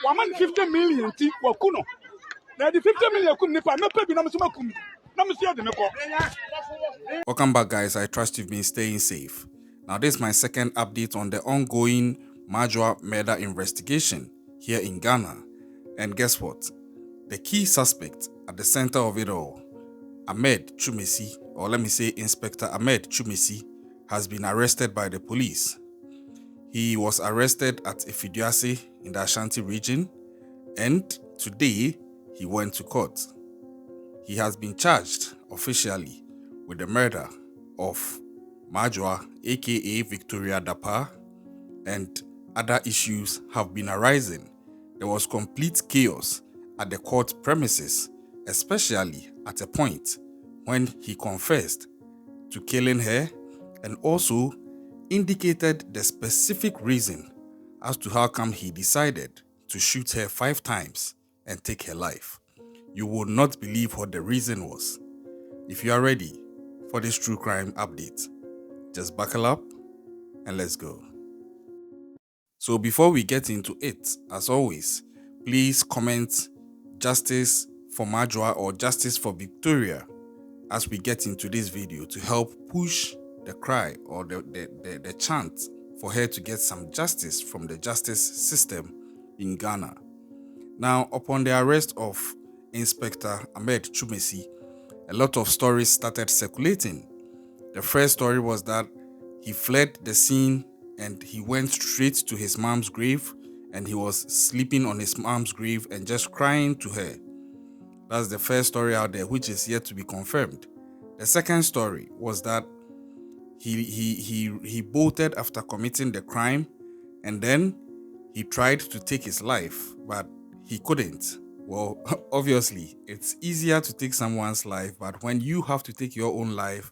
Waman 50 million ti wakuno. Now the 50 million couldn't nipa no pay na msuma kum. Na msia de neko. Welcome back, guys. I trust you've been staying safe. Now, this is my second update on the ongoing Maa Adwoa murder investigation here in Ghana. And guess what? The key suspect at the center of it all, Ahmed Chumesi, or let me say Inspector Ahmed Chumesi, has been arrested by the police. He was arrested at Ifiduase in the Ashanti region, and today he went to court. He has been charged officially with the murder of Maa Adwoa, aka Victoria Dapa, and other issues have been arising. There was complete chaos at the court premises, especially at a point when he confessed to killing her and also indicated the specific reason as to how come he decided to shoot her 5 times and take her life. You will not believe what the reason was. If you are ready for this true crime update, just buckle up and let's go. So before we get into it, as always, please comment justice for Maa Adwoa or justice for Victoria as we get into this video to help push the cry or the chant for her to get some justice from the justice system in Ghana. Now, upon the arrest of Inspector Ahmed Chumesi, a lot of stories started circulating. The first story was that he fled the scene and he went straight to his mom's grave and he was sleeping on his mom's grave and just crying to her. That's the first story out there, which is yet to be confirmed. The second story was that he bolted after committing the crime and then he tried to take his life, but he couldn't. Well, obviously, it's easier to take someone's life, but when you have to take your own life,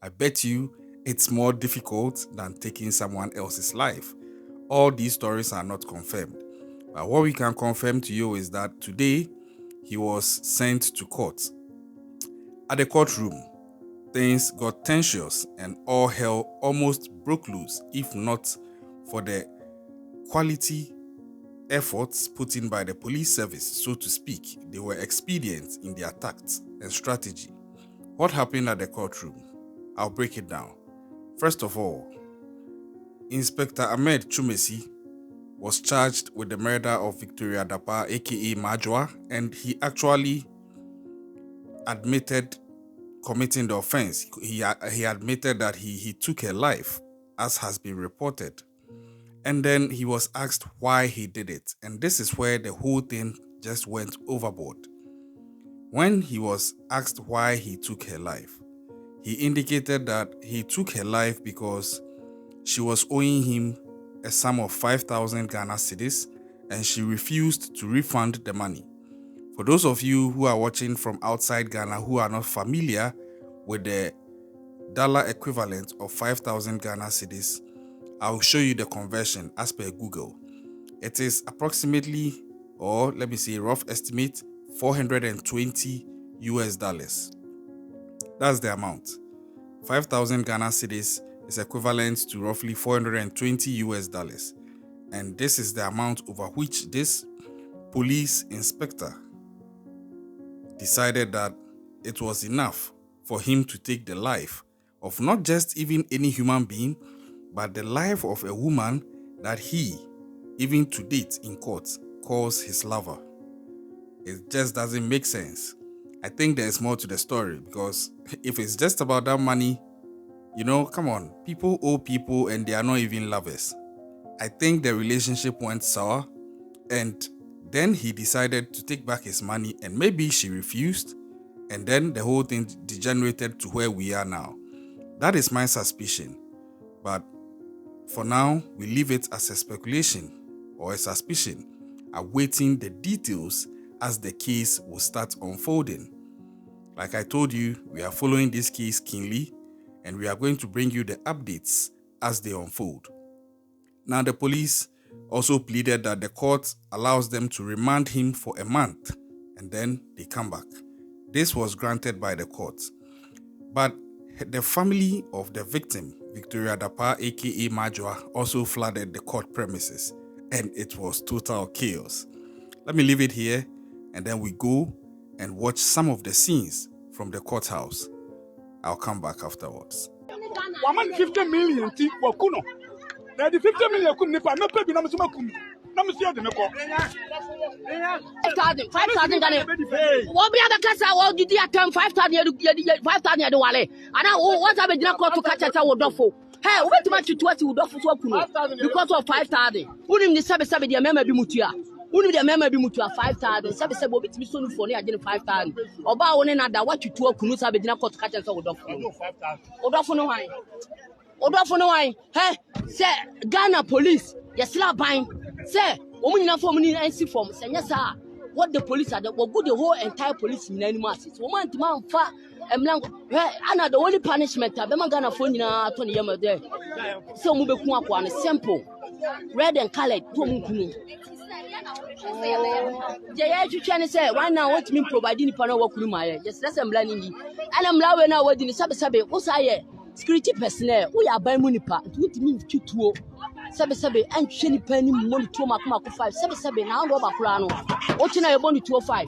I bet you it's more difficult than taking someone else's life. All these stories are not confirmed. But what we can confirm to you is that today he was sent to court. At the courtroom, things got tensious and all hell almost broke loose, if not for the quality efforts put in by the police service, so to speak. They were expedient in their tactics and strategy. What happened at the courtroom? I'll break it down. First of all, Inspector Ahmed Chumesi was charged with the murder of Victoria Dapa, aka Maa Adwoa, and he actually admitted committing the offense. He admitted that he took her life, as has been reported. And then he was asked why he did it. And this is where the whole thing just went overboard. When he was asked why he took her life, he indicated that he took her life because she was owing him a sum of 5,000 Ghana cedis and she refused to refund the money. For those of you who are watching from outside Ghana who are not familiar with the dollar equivalent of 5,000 Ghana cedis, I'll show you the conversion as per Google. It is approximately, or let me say rough estimate, 420 US dollars. That's the amount. 5,000 Ghana cedis is equivalent to roughly 420 US dollars. And this is the amount over which this police inspector decided that it was enough for him to take the life of not just even any human being, but the life of a woman that he, even to date in court, calls his lover. It just doesn't make sense. I think there's more to the story, because if it's just about that money, come on, people owe people and they are not even lovers. I think the relationship went sour and then he decided to take back his money and maybe she refused and then the whole thing degenerated to where we are now. That is my suspicion. But for now, we leave it as a speculation or a suspicion, awaiting the details as the case will start unfolding. Like I told you, we are following this case keenly and we are going to bring you the updates as they unfold. Now, the police also pleaded that the court allows them to remand him for a month and then they come back. This was granted by the court. But the family of the victim, Victoria Dapa, aka Maa Adwoa, also flooded the court premises and it was total chaos. Let me leave it here, and then we go and watch some of the scenes from the courthouse. I'll come back afterwards. 150 million ti wakuno. Na the 50 million kun nipa me pe bi na me so makum. Na me so de me ko. 5,000 Ghana. What be other class? What did you attempt 5,000? 5,000 at the Wale. And I what have been called to catch a tower doffo. Hey, wait to match you to us with Doffo because of 5,000. Who didn't the Sabi the member be mutia? Who did the member be mutia 5,000? Sabi said, will be to be soon for near 5,000. Or by one another, what you two Kunu Sabi did not call to catch a tower doffo. Odoffo no wine. Odoffo no wine. Hey, say Ghana police. Yes, slap buying. Say, woman enough for money and see form. Say, yes, sir. What the police are, what good the whole entire police in any masses. Woman to man far and blank. Anna the only punishment. I've been Ghana for 20 years there. So move a simple. Red and colored. You can say, why now what me providing panel work room? Yes, that's I'm learning. And I'm loving now what in the Sabi. What's I security personnel? We are by Munipa. What mean to Sabi and Chenny Penny money to Macmaco 5 Sabi now Robert Plano. What you know about 205?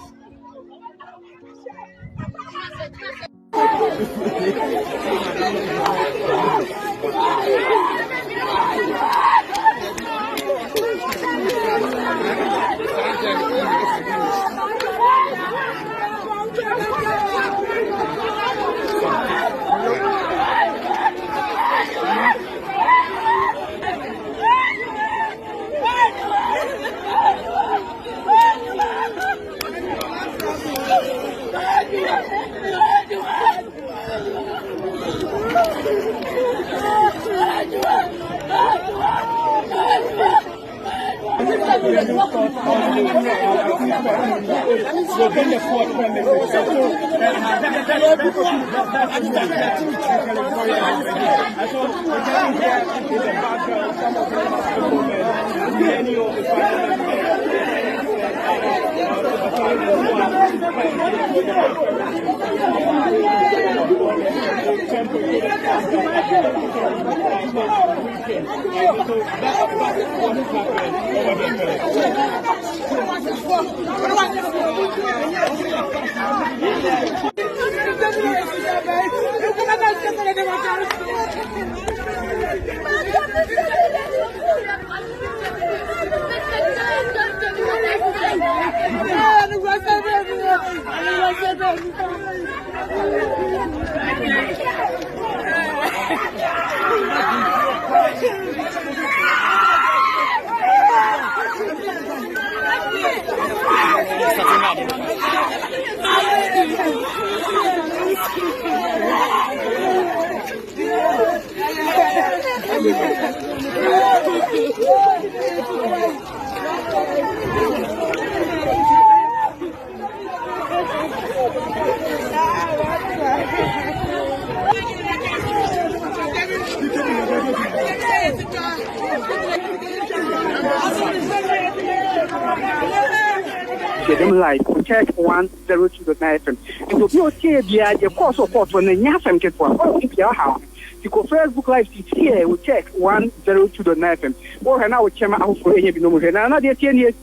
Like check 102.9 FM. It will be okay. The course of course when the Yasam get one. Oh, if you have to go Facebook Live here, we check 102.9 FM. Or now we check out for any no more. Now they 10 years.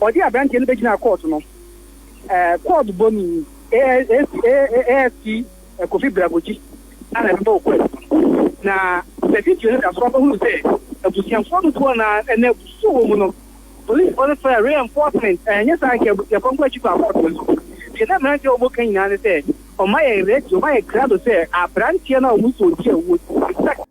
Or the event in the Begina court, no. Court Bonnie ASC Kofi Braboji. And I know what. Now, the teacher has someone who say, to see one and then so police order for reinforcement, and yes, I can accomplish you about you never had your book in say, or my red, you might crowd to say, a brand piano would.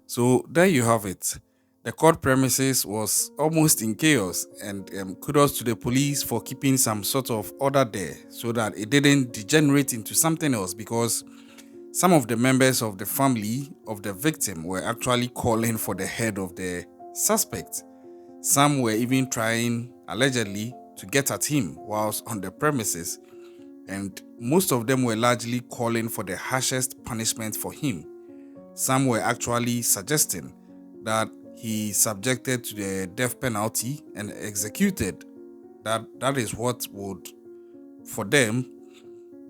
So there you have it. The court premises was almost in chaos, and kudos to the police for keeping some sort of order there so that it didn't degenerate into something else, because some of the members of the family of the victim were actually calling for the head of the suspect. Some were even trying, allegedly, to get at him whilst on the premises, and most of them were largely calling for the harshest punishment for him. Some were actually suggesting that he subjected to the death penalty and executed. That is what would, for them,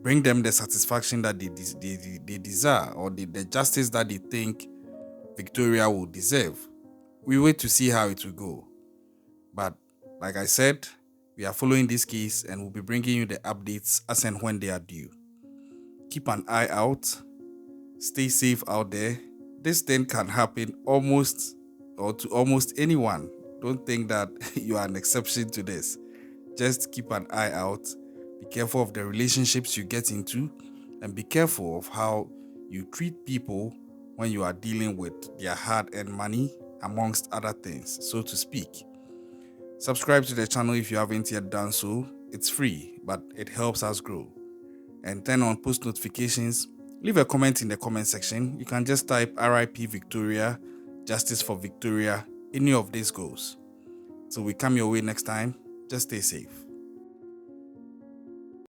bring them the satisfaction that they desire, or the justice that they think Victoria will deserve. We wait to see how it will go. But like I said, We are following this case and will be bringing you the updates as and when they are due. Keep an eye out. Stay safe out there. This thing can happen to almost anyone. Don't think that you are an exception to this. Just keep an eye out. Be careful of the relationships you get into, and be careful of how you treat people when you are dealing with their hard-earned money, amongst other things, so to speak. Subscribe to the channel if you haven't yet done so. It's free, but it helps us grow. And turn on post notifications. Leave a comment in the comment section. You can just type RIP Victoria, Justice for Victoria, any of this goes. So we come your way next time. Just stay safe.